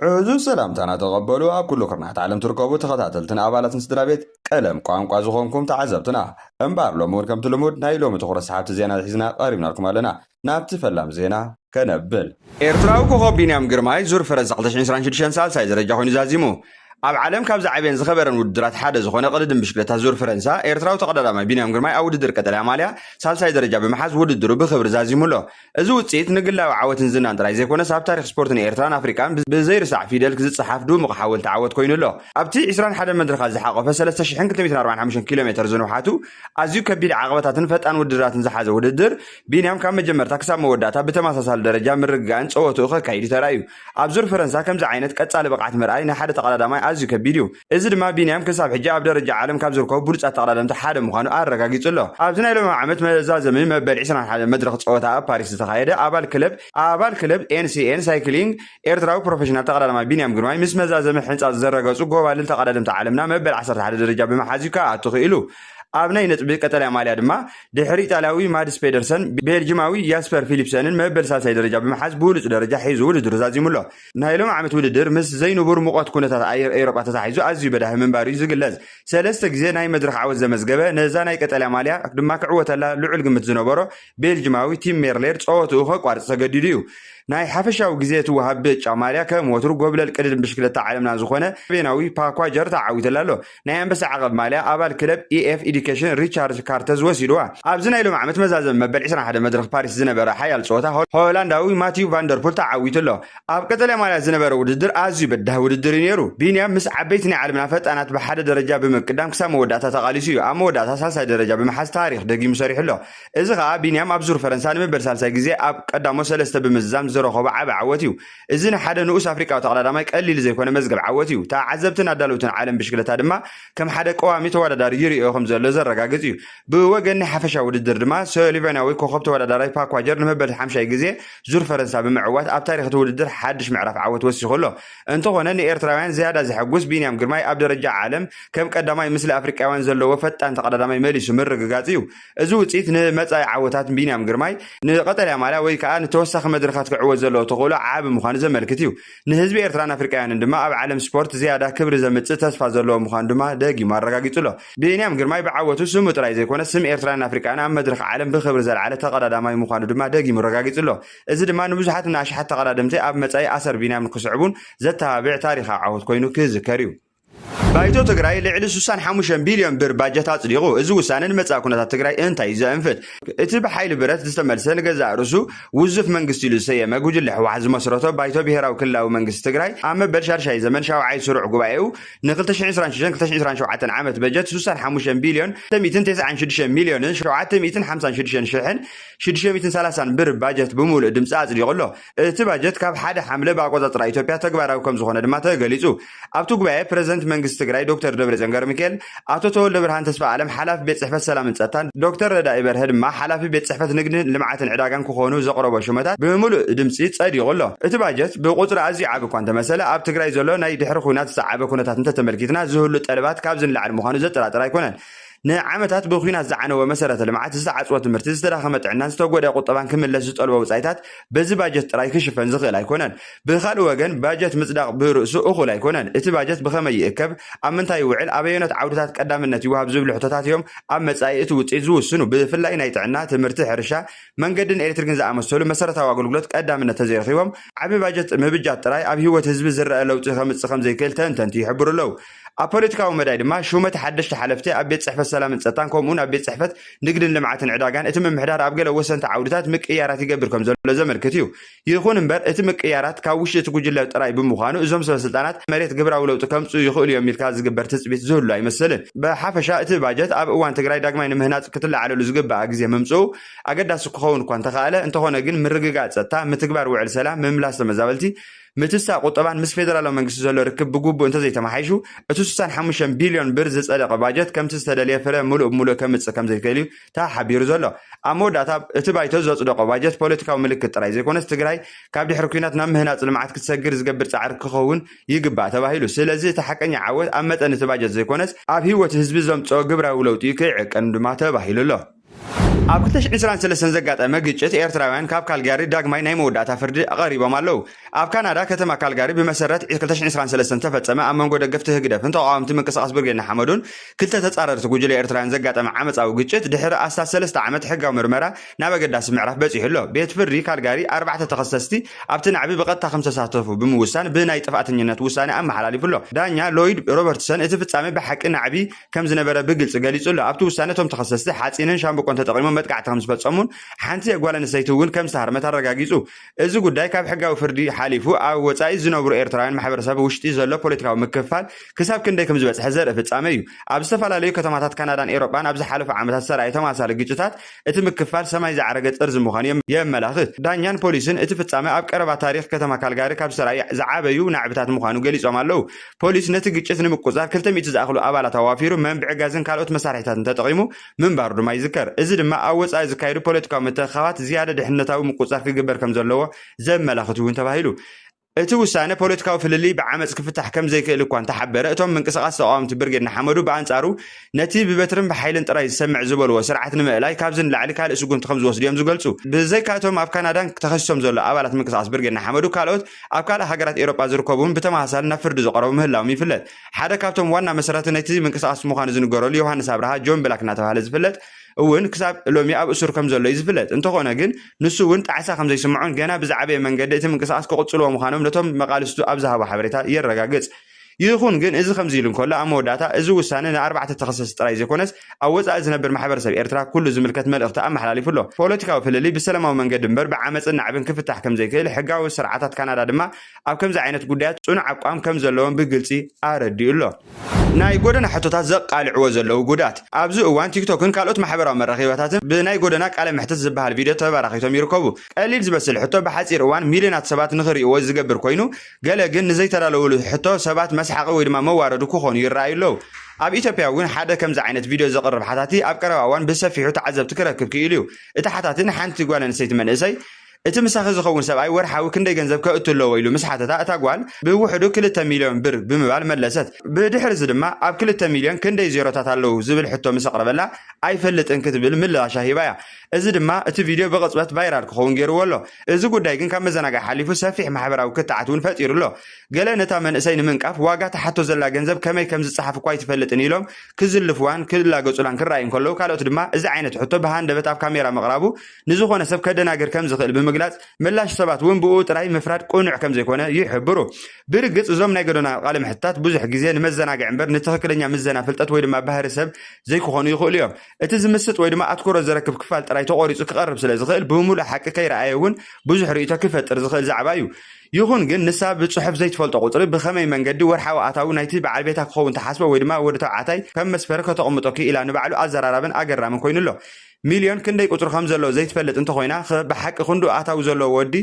عزو سلام تانا تقبلوا كل كرنات عالم تركبوا تخطاتلتنا أبالات نسدرابيت قلم قوانقوا زخونكم تعذبتنا انبار لومور كم تلمود نايلوم تخرج سحابت زينا الحزنا قريبنا لكم لنا نابت فلام زينا كنبل إيرتراو كوخو بينيام جرماي زور فرز 19 سال درجة خوين زازيمو ኣብ ዓለም ካብ ዝዓበየን ዝኸበረን ውድድራት ሓደ ዝኾነ ቅድድም ብሽክሌታ ዙር ፈረንሳ ኤርትራዊ ተቀዳዳማይ ቢንያም ግርማይ ኣብ ውድድር ቀጠልያ ማልያ ሳልሳይ ደረጃ ብምሓዝ ውድድሩ ብክብሪ ዛዚሙሎ እዚ ውፅኢት ንግላዊ ዓወትን ዝናን ጥራይ ዘይኮነስ ኣብ ታሪክ ስፖርትን ኤርትራን ኣፍሪካን ብዘይርሳዕ ፊደል ክዝፅሓፍ ድሙቕ ሓወልቲ ዓወት ኮይኑሎ ኣብቲ 21 መድረኻት ዝሓቆፈ 3245 ኪሎ ሜትር ዝንውሓቱ ኣዝዩ ከቢድ ዓቐበታትን ፈጣን ውድድራትን ዝሓዘ ውድድር ቢንያም ካብ መጀመርታ ክሳብ መወዳእታ ብተመሳሳሊ ደረጃ ምርግጋእን ፀወትኡ ከካይድ ተራእዩ ኣብ ዙር ፈረንሳ ከምዚ ዓይነት ቀጻሊ ብቕዓት ምርኣይ ናይ ሓደ ተቀዳዳማይ أزيو كبيريو إذا ما بينام كسب حجاب درجة عالم كابزر كوبرز أتقدم تحدى مخانو أرجع جيتله أبزنا لما عملت مزاج من مبلغ عشان حدا مدرسة صوتها باريس تخيله أبال كلب NCN سايكلينج إيرتراو بروفيشنال تقدم ما بينام جرماي مس مزاج من حنت الزرقة سوق جوال تقدم تعلمنا مبلغ 10 حدا درجة بمحازيك أتخيله أبناء نتبه قتال عمالي أدما دحري تالاوي مادس بيدرسون بيلجيماوي ياسبر فيليبسون مبل سالساي درجة بمحاز بولس درجة حيزو لدرزازي ملا نايلوم عمت ولدر مس زينو بور مقات كونتا ايروبا تتحيزو ازي بده من باريس زغلز سلسته غزي ناي مدرخ عوز زمزغبه نزاناي قتال عمالي دما كعوتلا لعل قمت زنبرو بيلجيماوي تيم ميرلير صوتو خو قارص سغديديو ناي حفشاو غزيت وهب عماليا كموتر قبل القدم بشكلتا عالمنا زخونه بيناوي باكواجر تعويتلالو ناي امبس عقب ماليا ابال كلب اي اف اديوكيشن ريتشارد كارتز وسيدوا ابزنا يلو عمت مزازم مبل 21 مدرخ باريس زنبره حيال صوتا هولانداوي ماتيو فاندربول تعويتلو اب قتل ماليا زنبره وددر ازي بده وددر نيرو بينيام مس عبيتني عالمنا فطانات بحد درجه بمقدام كسام وداتا تقاليسيو ام وداتا سالساي درجه بمحاز تاريخ دقي مسريحلو اذا بينيام ابزور فرنسا مبل سالساي غزي اب قدامو سلسته بمزام زرخو بعب عوتيو إذن حدا نؤس أفريقيا وتقلداماي قليل زي كونه مزقب عوتيو تا عذبتنا دالوتن عالم بشكلتا دما كم حدا قوامي تودادار يري خم زلو زرغاغزيو بوغن حفشا وددر دما سوليفاناوي كوخب توداداراي باكواجر نمبل 50 غزي زور فرنسا بمعوات اب تاريخ توددر حدش معرف عوت وسيخلو انت هنا ايرتراوያን زياده زحغوس بينيام جرماي اب درجه عالم كم قداماي مثل افريقياوያን زلو فطان تقلداماي مليسو مرغغاصيو ازو وصيت نمصاي عوتات بينيام جرماي نقطليا مالا وي كان توسخ مدرخات كعوز زلو تقولوا عاب مخان زملكتيو نهزب إيرتران أفريقيان دما أب عالم سبورت زيادة كبر زمت تصفى زلوا مخان دما دقي مرقاقيتلو بينيام جرماي بعوتو سمو تراي زي كونه سم إيرتران أفريقيان أم مدرخ عالم بخبر زل على تقداماي مخان دما دقي مرقاقيتلو إذا دما نبزحات ناشحات تقدمتي أب مصاي أثر بينيام كسعبون زتابع تاريخ عوت كوينو كذكريو بايتو تግራይ ልዕሊ 65 ቢልዮን ብር ባጀት አጽዲቁ እዚ ውሳነን መጻ ኩነታት ትግራይ እንታይ ዘንፍት እቲ በኃይል ብረት ዝተመልሰ ንገዛ ርሱ ውዝፍ መንግስት ኢሉ ሰየመ ጉጅለ ሕወሓት ዝመስረቶ ባይቶ ብሔራዊ ክልላዊ መንግስት ትግራይ ኣብ መበል ሻርሻይ ዘመን ሻውዓይ ስሩዕ ጉባኤው ን2026 ዓመት በጀት 65 ቢልዮን 196 ሚልዮን 756 ሽሕን 630 ብር ባጀት ብሙሉእ ድምፂ አጽዲቁሎ እቲ ባጀት ካብ ሓደ ሐምለ ባቆጻጽራ ኢትዮጵያ ተግባራዊ ከም ዝኾነ ድማ ተገሊጹ ኣብቲ ጉባኤ ፕሬዝዳንት መንግስት ትግራይ ዶክተር ደብረጽዮን ገብረሚካኤል አቶ ተወልደ ብርሃን ተስፋ ዓለም ሓላፊ ቤት ጽሕፈት ሰላምን ጸጥታን ዶክተር ረዳኢ በርሀ ድማ ሓላፊ ቤት ጽሕፈት ንግድን ልምዓትን ዕዳጋን ክኾኑ ዘቕረቦ ሹመታት ብምሉእ ድምፂ ጸዲቁሎ እቲ ባጀት ብቁጽሪ ኣዝዩ ዓቢ እኳ እንተመሰለ ኣብ ትግራይ ዘሎ ናይ ድሕሪ ኩናት ዝተዓበ ኩነታት እንተተመልኪትና ዝህሉ ጠለባት ካብ ዝንላዕሊ ምዃኑ ዘጠራጥር ኣይኮነን نعمتات بخينات زعنوا ومسارات المعات زعصوا تمرت زداخمه عنا استوغدا قطبان كملس طلبوا وصايتات بزي باجت راي كشفن زخيل ايكونن بخال وغن باجت مصداق برؤسو اخو لايكونن اتي باجت بخمه يكب امنتا يوعل ابينات عودታት ቀዳምነት ይዋብ ዝብሉ ሕቶታትዮም ኣብ መጻኢት ውጽኢት ዝውስኑ ብፍላይ ናይ ጥዕና ትምህርቲ ሕርሻ መንገድን ኤሌክትሪክን ዝኣመሰሉ መሰረታዊ ኣገልግሎት ቀዳምነት ተዘይኺቦም ዓቢ ባጀት ምብጃት ጥራይ ኣብ ህይወት ህዝቢ ዝረአ ለውጢ ከምጽ ዘይክእል ተንተንቲ ይሕብሩለው አፖለቲካው መዳይ ድማ ሹመት ሓደሽተ ሓለፍቲ ኣብ ቤት ጽሕፈት ሰላምን ጸጥታን ከምኡን ኣብ ቤት ጽሕፈት ንግድን ልምዓትን ዕዳጋን እቲ ምምሕዳር ኣብ ገለ ወሰንቲ ዓውድታት ምቅያራት ይገብር ከም ዘሎ ዘመልክት እዩ ይኹን እምበር እቲ ምቅያራት ካብ ውሽጢ እቲ ጉጅለ ጥራይ ብምዃኑ እዞም ሰበስልጣናት መሬት ግብራዊ ለውጢ ከምፁ ይኽእሉ እዮም ኢልካ ዝግበር ትጽቢት ዝህሉ ኣይመስልን ብሓፈሻ እቲ ባጀት ኣብ እዋን ትግራይ ዳግማይ ንምህናጽ ክትለዓለሉ ዝግባእ ግዜ ምምጽኡ ኣገዳሲ ክኸውን እኳ እንተኸኣለ እንተኾነ ግን ምርግጋእ ጸጥታ ምትግባር ውዕል ሰላም ምምላስ ተመዛበልቲ متسا قطبان مس فيدرالو መንግስት ዘሎ ርክብ ብጉቡ እንተ ዘይተማሓይሹ እቲ 65 ቢልዮን ብር ዝጸደቀ ባጀት ከም ተስተደልየ ፍረ ሙሉእ ከምጽ ከም ዘይከልዩ ተሓቢሩ ዘሎ ኣሞዳታ እቲ ባይቶ ዘጽደቀ ባጀት ፖለቲካዊ ምልክት ጥራይ ዘይኮነስ ትግራይ ካብ ድሕሪ ኩናት ናብ ምህናጽ ልምዓት ክትሰግር ዝገብር ጻዕር ክኸውን ይግባእ ተባሂሉ ስለዚ እቲ ሓቀኛ ዓወት ኣብ መጠን እቲ ባጀት ዘይኮነስ ኣብ ህይወት ህዝቢ ዘምጽኦ ግብራዊ ለውጢ ክዕቀን ድማ ተባሂሉሎ ኣብ 2023 ዘጋጠመ ግጭት ኤርትራውያን ካብ ካልጋሪ ዳግማይ ናይ መወዳእታ ፍርዲ ኣቐሪቦም ኣለዉ። ኣብ ካናዳ ከተማ ካልጋሪ ብመሰረት 2023 ተፈጸመ ኣብ መንጎ ደገፍቲ ህግደፍን ተቃዋምቲ ምንቅስቓስ ብርጌድ ንሓመዱን ክልተ ተጻረርቲ ጉጅለ ኤርትራውያን ዘጋጠመ ዓመፃዊ ግጭት ድሕሪ ኣስታት 3 ዓመት ሕጋዊ ምርመራ ናብ ኣገዳሲ ምዕራፍ በፂሑ ኣሎ። ቤት ፍርዲ ካልጋሪ 4 ተኸሰስቲ ኣብቲ ናዕቢ ብቐጥታ ከም ዝተሳተፉ ብምውሳን ብናይ ጥፋኣተኝነት ውሳነ ኣመሓላሊፉ ኣሎ። ዳኛ ሎይድ ሮበርትሰን እቲ ፍጻሜ ብሓቂ ናዕቢ ከም ዝነበረ ብግልፂ ገሊጹ ኣሎ። ኣብቲ ውሳነ እቶም ተኸሰስቲ ሓፂንን ሻምብቆን ተጠቒሞም መጥቃዕቲ ከም ዝፈጸሙን ሓንቲ ጓል ኣንስተይቲ እውን ከም ዝተሃርመት ኣረጋጊጹ። እዚ ጉዳይ ካብ ሕጋዊ ፍርዲ ሓሊፉ ኣብ ወጻኢ ዝነብሩ ኤርትራውያን ማሕበረሰብ ውሽጢ ዘሎ ፖለቲካዊ ምክፍፋል ክሳብ ክንደይ ከም ዝበፅሐ ዘርኢ ፍጻመ እዩ። ኣብ ዝተፈላለዩ ከተማታት ካናዳን ኤሮጳን ኣብ ዝሓለፈ ዓመታት ሰራይ ተመሳሳሊ ግጭታት እቲ ምክፍፋል ሰማይ ዝዓረገ ጥርዚ ምዃኑ የመላኽት። ዳኛን ፖሊስን እቲ ፍጻመ ኣብ ቀረባ ታሪክ ከተማ ካልጋሪ ካብ ሰራይ ዝዓበዩ ናዕብታት ምዃኑ ገሊጾም ኣለዉ። ፖሊስ ነቲ ግጭት ንምቁጻር 200 ዝኣኽሉ ኣባላት ኣዋፊሩ መንብዒ ጋዝን ካልኦት መሳርሒታትን ተጠቒሙ ምንባሩ ድማ ይዝከር። እዚ ድማ ኣብ ወጻኢ ዝካየዱ ፖለቲካዊ ምትእኽኻባት ዝያደ ድሕነታዊ ምቁጻር ክግበር ከም ዘለዎ ዘመላኽት እውን ተባሂሉ። እቲ ውሳነ ፖለቲካዊ ፍልሊ ብዓመፅ ክፍታሕ ከም ዘይክእል እኳ እንተሓበረ እቶም ምንቅስቓስ ተቃዋምቲ ብርጌድ ንሓመዱ ብኣንጻሩ ነቲ ብበትርን ብሓይልን ጥራይ ዝሰምዕ ዝበልዎ ስርዓት ንምእላይ ካብዚ ንላዕሊ ካልእ ስጉምቲ ከም ዝወስዱ እዮም ዝገልጹ። ብዘይካ እቶም ኣብ ካናዳን ተኸሲሶም ዘሎ ኣባላት ምንቅስቓስ ብርጌድ ንሓመዱ ካልኦት ኣብ ካልእ ሃገራት ኤሮጳ ዝርከቡን ብተመሳሳሊ ናብ ፍርዲ ዝቐረቡ ምህላዎም ይፍለጥ። ሓደ ካብቶም ዋና መሰረቲ ነቲ ምንቅስቓስ ምዃኑ ዝንገረሉ ዮሃንስ ኣብርሃ ጆን ብላክ እናተባሃለ ዝፍለጥ እውን ክሳብ ሎሚ ኣብ እሱር ከም ዘሎ ይዝፍለጥ። እንተኾነ ግን ንሱ እውን ጣዕሳ ከም ዘይስምዖን ገና ብዛዕበየ መንገዲ እቲ ምንቅስቓስ ክቕፅልዎ ምዃኖም ነቶም መቃልስቱ ኣብ ዝሃቦ ሓበሬታ የረጋግጽ። ይኹን ግን እዚ ከምዚ ኢሉ እንከሎ ኣብ መወዳእታ እዚ ውሳነ ን4 ተኸሰስቲ ጥራይ ዘይኮነስ ኣብ ወጻኢ ዝነብር ማሕበረሰብ ኤርትራ ኩሉ ዝምልከት መልእኽቲ ኣመሓላሊፉ ኣሎ። ፖለቲካዊ ፍልሊ ብሰላማዊ መንገዲ እምበር ብዓመፅን ናዕብን ክፍታሕ ከም ዘይክእል ሕጋዊ ስርዓታት ካናዳ ድማ ኣብ ከምዚ ዓይነት ጉዳያት ጽኑዕ ኣቋም ከም ዘለዎም ብግልፂ ኣረዲኡ ኣሎ። ናይ ጎደና ሕቶታት ዘቃልዕዎ ዘለዉ ጉዳት ኣብዚ እዋን ቲክቶክን ካልኦት ማሕበራዊ መራኸቢታትን ብናይ ጎደና ቃለ ምሕትት ዝበሃል ቪድዮ ተበራኺቶም ይርከቡ። ቀሊል ዝመስል ሕቶ ብሓፂር እዋን ሚልዮናት ሰባት ንኽሪእዎ ዝገብር ኮይኑ ገለ ግን ንዘይተዳለወሉ ሕቶ ሰባት መስሓቂ ወይ ድማ መዋረዱ ክኾኑ ይረኣዩ ኣለዉ። ኣብ ኢትዮጵያ እውን ሓደ ከምዚ ዓይነት ቪድዮ ዘቕርብ ሓታቲ ኣብ ቀረባ እዋን ብሰፊሑ ተዓዘብቲ ክረክብ ክኢሉ እዩ። እቲ ሓታቲ ንሓንቲ ጓል ኣንስተይቲ መንእሰይ እቲ ምሳኺ ዝኸውን ሰብኣይ ወርሓዊ ክንደይ ገንዘብ ከእቱ ኣለዎ ኢሉ ምስ ሓተታ እታ ጓል ብውሕዱ 2 ሚልዮን ብር ብምባል መለሰት። ብድሕሪ እዚ ድማ ኣብ 2 ሚልዮን ክንደይ ዜሮታት ኣለዉ ዝብል ሕቶ ምስ ኣቕረበላ ኣይፈልጥን ክትብል ምላሻ ሂባ እያ። እዚ ድማ እቲ ቪድዮ ብቕፅበት ቫይራል ክኸውን ገይርዎ ኣሎ። እዚ ጉዳይ ግን ካብ መዘናግዒ ሓሊፉ ሰፊሕ ማሕበራዊ ክትዓት እውን ፈጢሩ ኣሎ። ገለ ነታ መንእሰይ ንምንቃፍ ዋጋ ተሓቶ ዘላ ገንዘብ ከመይ ከም ዝፀሓፍ እኳ ኣይትፈልጥን ኢሎም ክዝልፍዋን ክላገጹላን ክረኣዩ ከለዉ ካልኦት ድማ እዚ ዓይነት ሕቶ ብሃንደበት ኣብ ካሜራ መቕራቡ ንዝኾነ ሰብ ከደናግር ከም ዝኽእል ብምግላጽ ምላሽ ሰባት እውን ብኡ ጥራይ ምፍራድ ቁኑዕ ከም ዘይኮነ ይሕብሩ። ብርግጽ እዞም ናይ ጎደና ቃለ ምሕትታት ብዙሕ ግዜ ንመዘናግዒ እምበር ንትኽክለኛ ምዘና ፍልጠት ወይ ድማ ባህሪ ሰብ ዘይክኾኑ ይኽእሉ እዮም። እቲ ዝምስጥ ወይ ድማ ኣትኩሮት ዝረክብ ክፋል ጥራይ ተቆሪጹ ክቐርብ ስለ ዝኽእል ብምሉእ ሓቂ ከይረኣየ እውን ብዙሕ ርእይቶ ክፈጥር ዝኽእል ዛዕባ እዩ። ይኹን ግን ንሳ ብጽሑፍ ዘይትፈልጦ ቁፅሪ ብኸመይ መንገዲ ወርሓዊ ኣታዊ ናይቲ በዓል ቤታ ክኸውን ተሓስቦ ወይ ድማ ወዲ ተባዕታይ ከም መስፈሪ ከተቐምጦ ክኢላ ንባዕሉ ኣዘራራብን ኣገራምን ኮይኑ ኣሎ። ሚልዮን ክንደይ ቁፅሪ ከም ዘለዎ ዘይትፈልጥ እንተኾይና ብሓቂ ክንዱ ኣታዊ ዘለዎ ወዲ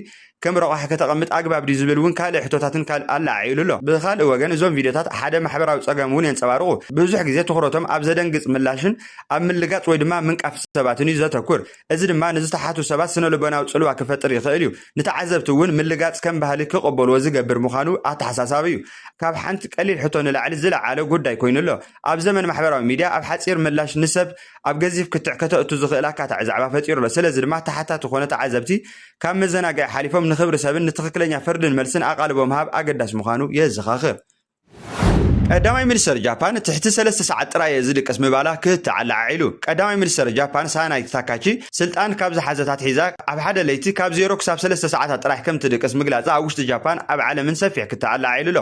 ከም ረቑሓ ከተቐምጥ ኣግባብ ዲ ዝብል እውን ካልእ ሕቶታትን ኣላዓዒሉ ኣሎ። ብኻልእ ወገን እዞም ቪድዮታት ሓደ ማሕበራዊ ፀገም እውን የንፀባርቑ። ብዙሕ ግዜ ትኩረቶም ኣብ ዘደንግፅ ምላሽን ኣብ ምልጋፅ ወይ ድማ ምንቃፍ ሰባትን እዩ ዘተኩር። እዚ ድማ ንዝተሓቱ ሰባት ስነ ልቦናዊ ፅልዋ ክፈጥር ይኽእል እዩ። ንተዓዘብቲ እውን ምልጋፅ ከም ባህሊ ክቕበልዎ ዝገብር ምዃኑ ኣተሓሳሳቢ እዩ። ካብ ሓንቲ ቀሊል ሕቶ ንላዕሊ ዝለዓለ ጉዳይ ኮይኑ ኣሎ። ኣብ ዘመን ማሕበራዊ ሚድያ ኣብ ሓፂር ምላሽ ንሰብ ኣብ ገዚፍ ክትዕ ከተእቱ ዝኽእል ኣካታዕ ዛዕባ ፈጢሩ ኣሎ። ስለዚ ድማ ተሓታቲ ኮነ ተዓዘብቲ ካብ መዘናግዒ ሓሊፎም ንኽብሪ ሰብን ንትኽክለኛ ፍርድን መልስን ኣቓልቦ ምሃብ ኣገዳሲ ምዃኑ የዘኻኽር። ቀዳማይ ሚኒስትር ጃፓን ትሕቲ 3 ሰዓት ጥራይ ዝድቀስ ምባላ ክትዓላዓዒሉ። ቀዳማይ ሚኒስትር ጃፓን ሳናይ ታካቺ ስልጣን ካብ ዝሓዘታት ሒዛ ኣብ ሓደ ለይቲ ካብ 0 ክሳብ 3 ሰዓታት ጥራይ ከም ትድቀስ ምግላጻ ኣብ ውሽጢ ጃፓን ኣብ ዓለምን ሰፊሕ ክትዓላዓዒሉ ኣሎ።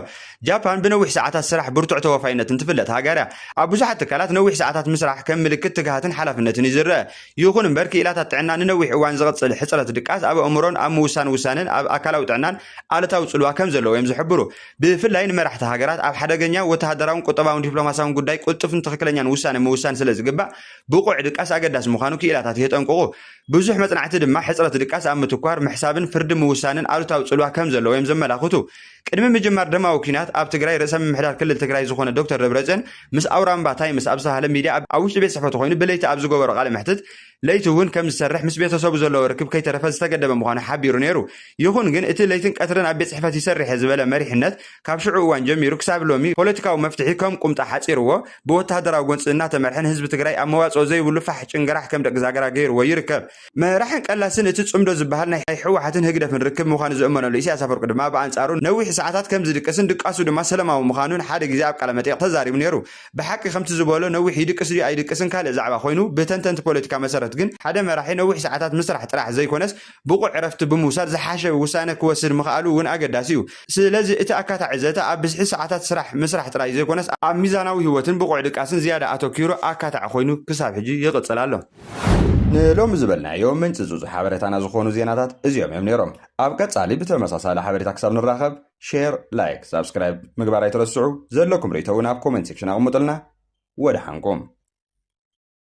ጃፓን ብነዊሕ ሰዓታት ስራሕ ብርቱዕ ተወፋይነትን ትፍለጥ ሃገር እያ። ኣብ ብዙሓት ትካላት ነዊሕ ሰዓታት ምስራሕ ከም ምልክት ትግሃትን ሓላፍነትን ይዝርአ። ይኹን እምበር ክኢላታት ጥዕና ንነዊሕ እዋን ዝቕፅል ሕፅረት ድቃስ ኣብ ኣእምሮን ኣብ ምውሳን ውሳነን ኣብ ኣካላዊ ጥዕናን ኣሉታዊ ፅልዋ ከም ዘለዎ እዮም ዝሕብሩ። ብፍላይ ንመራሕቲ ሃገራት ኣብ ሓደገኛ ወተሃደራውን ቁጠባውን ዲፕሎማሲያውን ጉዳይ ቁልጥፍን ትኽክለኛን ውሳነ ምውሳን ስለ ዝግባእ ብቑዕ ድቃስ ኣገዳሲ ምዃኑ ክኢላታት የጠንቅቑ። ብዙሕ መጽናዕቲ ድማ ሕፅረት ድቃስ ኣብ ምትኳር ምሕሳብን ፍርዲ ምውሳንን ኣሉታዊ ፅልዋ ከም ዘለዎ እዮም ዘመላኽቱ። ቅድሚ ምጅማር ደማዊ ኩናት ኣብ ትግራይ ርእሰ ምምሕዳር ክልል ትግራይ ዝኾነ ዶክተር ደብረጽዮን ምስ ኣውራምባ ታይምስ ኣብ ዝተባህለ ሚድያ ኣብ ውሽጢ ቤት ጽሕፈቱ ኮይኑ ብለይቲ ኣብ ዝገበሮ ቃለ መሕትት ለይቲ እውን ከም ዝሰርሕ ምስ ቤተሰቡ ዘለዎ ርክብ ከይተረፈ ዝተገደበ ምዃኑ ሓቢሩ ነይሩ። ይኹን ግን እቲ ለይትን ቀትርን ኣብ ቤት ጽሕፈት ይሰርሕ ዝበለ መሪሕነት ካብ ሽዑ እዋን ጀሚሩ ክሳብ ሎሚ ፖለቲካዊ መፍትሒ ከም ቁምጣ ሓፂርዎ ብወተሃደራዊ ጎንፂ እናተመርሐን ህዝቢ ትግራይ ኣብ መዋፅኦ ዘይብሉ ፋሕ ጭንገራሕ ከም ደቂ ዛገራ ገይርዎ ይርከብ። መራሕን ቀላስን እቲ ጽምዶ ዝበሃል ናይ ሕወሓትን ህግደፍን ርክብ ምዃኑ ዝእመነሉ ኢሳያስ ኣፈወርቂ ድማ ብኣንጻሩ ነዊሕ ሰዓታት ከም ዝድቅስን ድቃሱ ድማ ሰላማዊ ምዃኑን ሓደ ግዜ ኣብ ቃለ መጠይቅ ተዛሪቡ ነይሩ። ብሓቂ ከምቲ ዝበሎ ነዊሕ ይድቅስ ድዩ ኣይድቅስን ካልእ ዛዕባ ኮይኑ ብተንተንቲ ፖለቲካ መሰረት ግን ሓደ መራሒ ነዊሕ ሰዓታት ምስራሕ ጥራሕ ዘይኮነስ ብቑዕ ዕረፍቲ ብምውሳድ ዝሓሸ ውሳነ ክወስድ ምኽኣሉ እውን ኣገዳሲ እዩ። ስለዚ እቲ ኣካታዒ ዘተ ኣብ ብዝሒ ሰዓታት ስራሕ ምስራሕ ጥራይ ዘይኮነስ ኣብ ሚዛናዊ ህይወትን ብቑዕ ድቃስን ዝያዳ ኣተኪሩ ኣካታዒ ኮይኑ ክሳብ ሕጂ ይቕፅል ኣሎ። ንሎሚ ዝበልናዮም ምንጭ ዝፁ ሓበሬታና ዝኾኑ ዜናታት እዚኦም እዮም ነይሮም። ኣብ ቀጻሊ ብተመሳሳሊ ሓበሬታ ክሳብ ንራኸብ ሼር፣ ላይክ፣ ሳብስክራይብ ምግባር ኣይትረስዑ። ዘለኩም ርእቶ እውን ኣብ ኮሜንት ሴክሽን ኣቕምጡልና። ወደ ሓንኩም